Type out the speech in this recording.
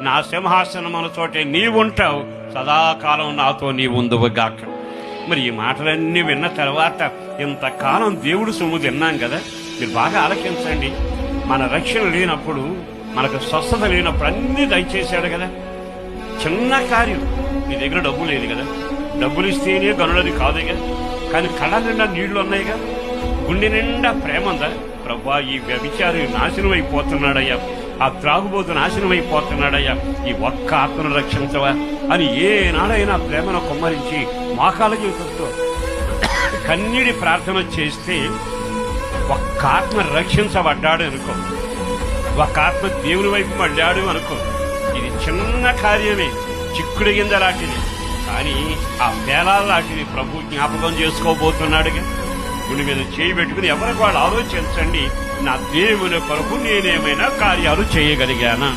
నా సింహాసనముల చోటే నీవుంటావు, సదాకాలం నాతో నీవుందువుగాక. మరి ఈ మాటలన్నీ విన్న తర్వాత ఇంతకాలం దేవుడు సొమ్ము తిన్నాం కదా, మీరు బాగా ఆలకించండి. మన రక్షణ లేనప్పుడు, మనకు స్వస్థత లేనప్పుడు అన్నీ దయచేశాడు కదా. చిన్న కార్యం, మీ దగ్గర డబ్బు లేదు కదా, డబ్బులు ఇస్తేనే గనులది కాదు కదా, కానీ కళ్ళ నిండా నీళ్లు ఉన్నాయిగా, గుండె నిండా ప్రేమ ఉందా? ప్రభా, ఈ వ్యభిచారి నాశనం అయిపోతున్నాడయ్యా, ఆ త్రాగుబోతు నాశనం అయిపోతున్నాడయ్యా, ఈ ఒక్క ఆత్మను రక్షించవా అని ఏనాడైనా ప్రేమను కుమ్మరించి మోకాళ్ళకి చూస్తూ కన్నీడి ప్రార్థన చేస్తే ఒక్క ఆత్మ రక్షించబడ్డాడు అనుకో, ఒక ఆత్మ దేవుని వైపు మళ్ళాడు అనుకో. ఇది చిన్న కార్యమే, చిక్కుడు గింజ లాంటిది, కానీ ఆ పేలాల లాంటిది ప్రభు జ్ఞాపకం చేసుకోబోతున్నాడుగా. గుడి మీద చేయి పెట్టుకుని ఎవరికి వాళ్ళు ఆలోచించండి, నా దేవుని కొరకు నేనేమైనా కార్యాలు చేయగలిగానా?